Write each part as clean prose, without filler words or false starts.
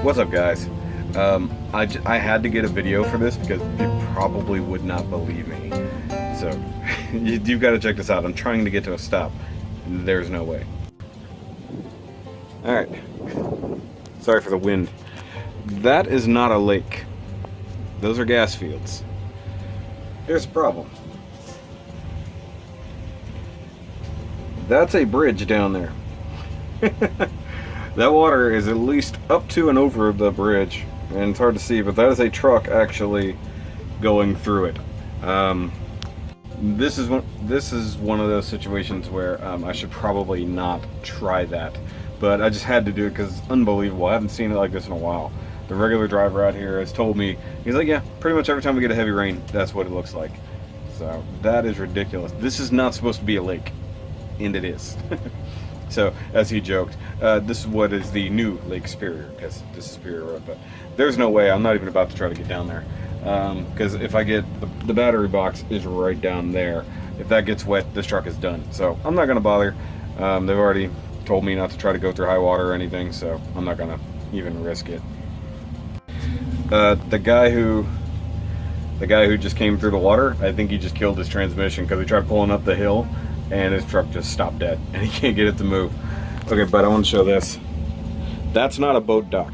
What's up, guys? I had to get a video for this because you probably would not believe me. So you've got to check this out. I'm trying to get to a stop. There's no way. All right. Sorry for the wind. That is not a lake. Those are gas fields. Here's the problem. That's a bridge down there. That water is at least up to and over the bridge, and it's hard to see, but that is a truck actually going through it. This is one of those situations where I should probably not try that, but I just had to do it because it's unbelievable. I haven't seen it like this in a while. The regular driver out here has told me, he's like, yeah, pretty much every time we get a heavy rain, that's what it looks like. So that is ridiculous. This is not supposed to be a lake, and it is. So, as he joked, this is what is the new Lake Superior, because this is Superior Road, but there's no way, I'm not even about to try to get down there, because if I get, the battery box is right down there. If that gets wet, this truck is done, so I'm not going to bother. They've already told me not to try to go through high water or anything, so I'm not going to even risk it. The guy who just came through the water, I think he just killed his transmission, because he tried pulling up the hill, and his truck just stopped dead, and he can't get it to move. Okay, but I want to show this. That's not a boat dock.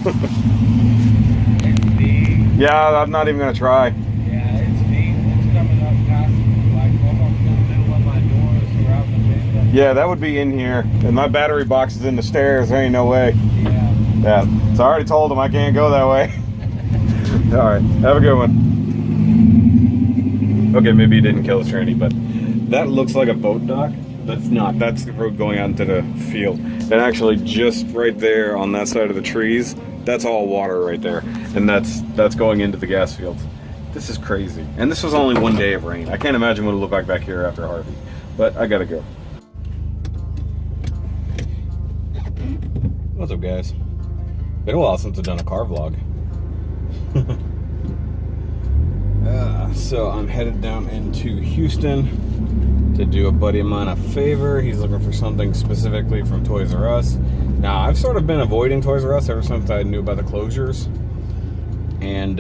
It's deep. Yeah, I'm not even gonna try. Yeah, it's deep. It's coming up past, like, almost in the middle of my door, throughout the bend. Yeah, that would be in here, and my battery box is in the stairs. There ain't no way. Yeah. Yeah, so I already told him I can't go that way. All right, have a good one. Okay, maybe he didn't kill his tranny, but that looks like a boat dock. That's not. That's the road going out into the field. And actually, just right there on that side of the trees, that's all water right there. And that's going into the gas fields. This is crazy. And this was only one day of rain. I can't imagine what it'll look like back here after Harvey. But I gotta go. What's up, guys? Been a while since I've done a car vlog. So I'm headed down into Houston to do a buddy of mine a favor. He's looking for something specifically from Toys R Us. Now, I've sort of been avoiding Toys R Us ever since I knew about the closures. And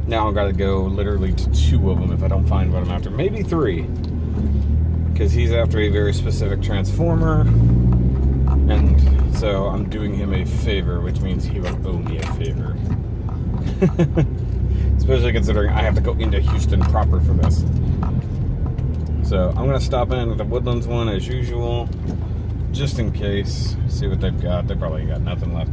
now I've got to go literally to 2 of them if I don't find what I'm after. Maybe 3. Because he's after a very specific Transformer. And so I'm doing him a favor, which means he will owe me a favor. Especially considering I have to go into Houston proper for this. So I'm going to stop in with the Woodlands one as usual, just in case, see what they've got. They probably got nothing left.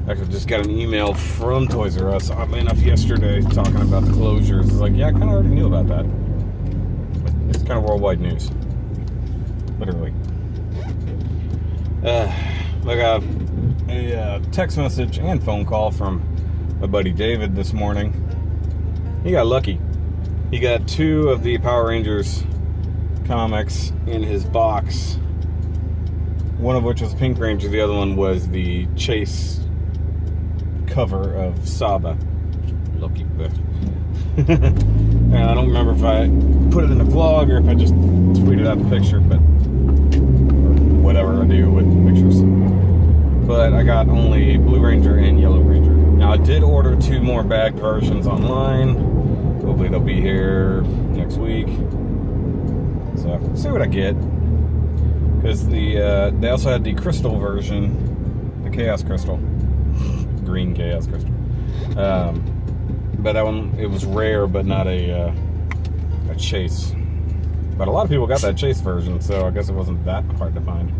Actually, just got an email from Toys R Us, oddly enough, yesterday, talking about the closures. It's like, yeah, I kind of already knew about that. It's kind of worldwide news. Literally. I got a text message and phone call from my buddy David this morning. He got lucky. He got 2 of the Power Rangers comics in his box. One of which was Pink Ranger, the other one was the Chase cover of Saba. Lucky bitch. And I don't remember if I put it in the vlog or if I just tweeted out the picture, but whatever I do with pictures. But I got only Blue Ranger and Yellow Ranger. Now I did order 2 more bagged versions online. Hopefully they'll be here next week. So see what I get. Because they also had the crystal version, the Chaos Crystal, green Chaos Crystal. But that one, it was rare, but not a Chase. But a lot of people got that Chase version, so I guess it wasn't that hard to find.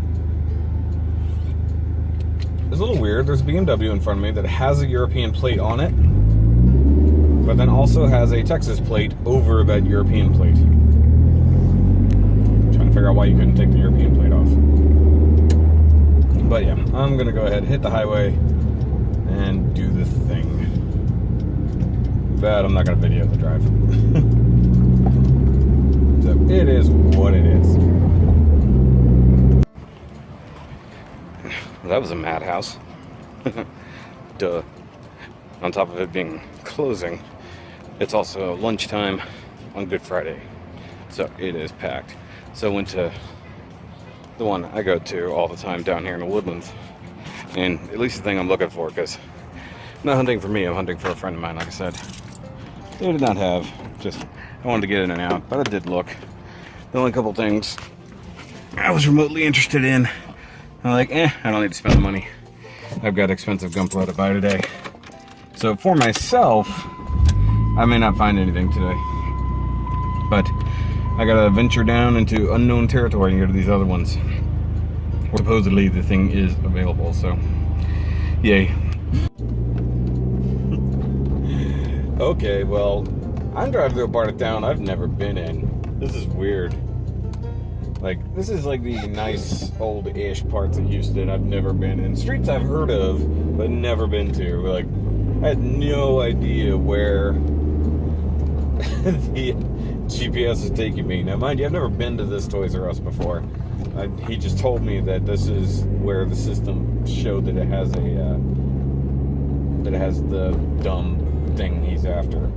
It's a little weird. There's a BMW in front of me that has a European plate on it, but then also has a Texas plate over that European plate. I'm trying to figure out why you couldn't take the European plate off. But yeah, I'm going to go ahead, hit the highway, and do the thing. But I'm not going to video the drive. So it is what it is. That was a madhouse. Duh. On top of it being closing, it's also lunchtime on Good Friday. So it is packed. So I went to the one I go to all the time down here in the Woodlands. and at least the thing I'm looking for, because I'm not hunting for me, I'm hunting for a friend of mine, like I said. They did not have, just, I wanted to get in and out, but I did look. The only couple things I was remotely interested in, I'm like, I don't need to spend the money. I've got expensive gunpowder to buy today. So for myself, I may not find anything today, but I gotta venture down into unknown territory and go to these other ones where supposedly the thing is available, so yay. Okay, well, I'm driving through a part of town I've never been in. This is weird. Like, this is like the nice old-ish parts of Houston I've never been in. Streets I've heard of, but never been to. Like, I had no idea where the GPS is taking me. Now, mind you, I've never been to this Toys R Us before. He just told me that this is where the system showed that it has a the dumb thing he's after.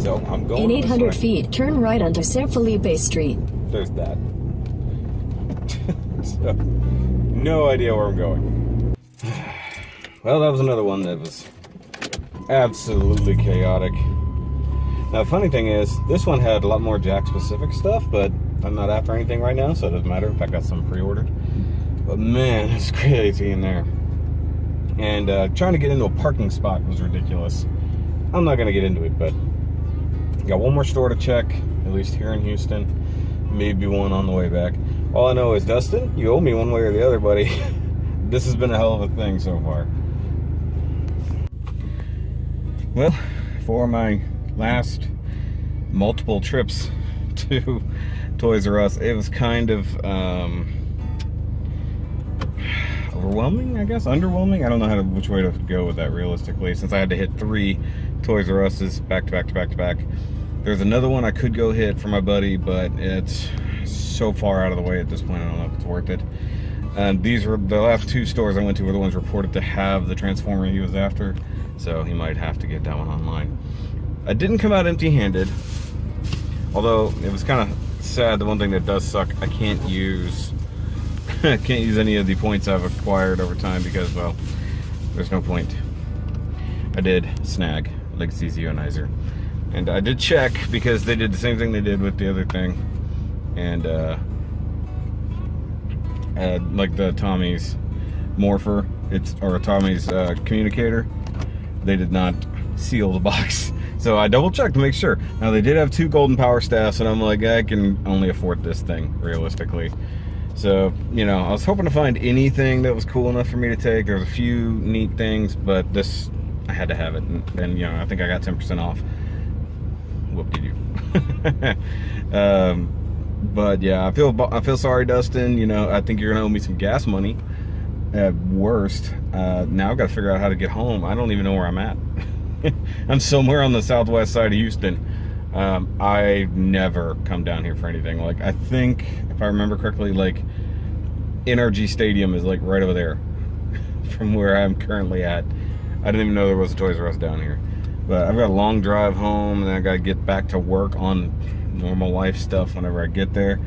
So I'm going. In 800 feet, turn right onto San Felipe Street. There's that. So, no idea where I'm going. Well, that was another one that was absolutely chaotic. Now, the funny thing is, this one had a lot more Jack-specific stuff, but I'm not after anything right now, so it doesn't matter. In fact, I got some pre-ordered. But man, it's crazy in there. And trying to get into a parking spot was ridiculous. I'm not going to get into it, but got one more store to check, at least here in Houston. Maybe one on the way back. All I know is, Dustin, you owe me one way or the other, buddy. This has been a hell of a thing so far. Well, for my last multiple trips to Toys R Us, it was kind of overwhelming, I guess, underwhelming. I don't know which way to go with that realistically, since I had to hit 3 Toys R Us's back to back to back to back. There's another one I could go hit for my buddy, but it's so far out of the way at this point, I don't know if it's worth it. These were the last 2 stores I went to were the ones reported to have the Transformer he was after, so he might have to get that one online. I didn't come out empty-handed, although it was kind of sad. The one thing that does suck, I can't use any of the points I've acquired over time because, well, there's no point. I did snag Legacy Zeonizer. And I did check because they did the same thing they did with the other thing. And like the Tommy's Morpher, or Tommy's communicator, they did not seal the box. So I double checked to make sure. Now they did have 2 golden power staffs, and I'm like, I can only afford this thing realistically. So, you know, I was hoping to find anything that was cool enough for me to take. There's a few neat things, but this, I had to have it. And you know, I think I got 10% off. Whoop-de-doo. But yeah, I feel sorry, Dustin. You know, I think you're gonna owe me some gas money at worst. Now I've got to figure out how to get home. I don't even know where I'm at. I'm somewhere on the southwest side of Houston. I never come down here for anything. Like, I think, if I remember correctly, like, NRG Stadium is like right over there from where I'm currently at. I didn't even know there was a Toys R Us down here. But I've got a long drive home, and then I got to get back to work on normal life stuff whenever I get there.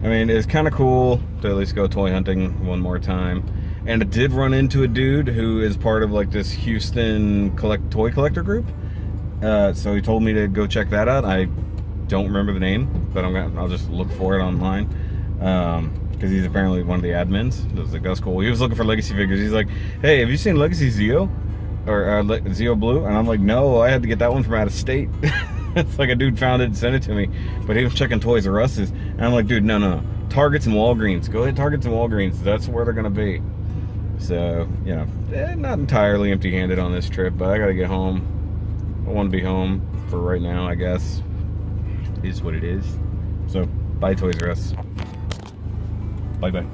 I mean, it's kind of cool to at least go toy hunting one more time. And I did run into a dude who is part of like this Houston toy collector group. So he told me to go check that out. I don't remember the name, but I'll just look for it online. Because he's apparently one of the admins. I was like, that's cool. He was looking for Legacy figures. He's like, hey, have you seen Legacy Zeo? Or Zeo Blue? And I'm like, no, I had to get that one from out of state. It's like a dude found it and sent it to me. But he was checking Toys R Us's. And I'm like, dude, no. Targets and Walgreens. Go ahead, Targets and Walgreens. That's where they're going to be. So, you know, not entirely empty-handed on this trip, but I got to get home. I want to be home for right now, I guess. It is what it is. So, bye Toys R Us. Bye-bye.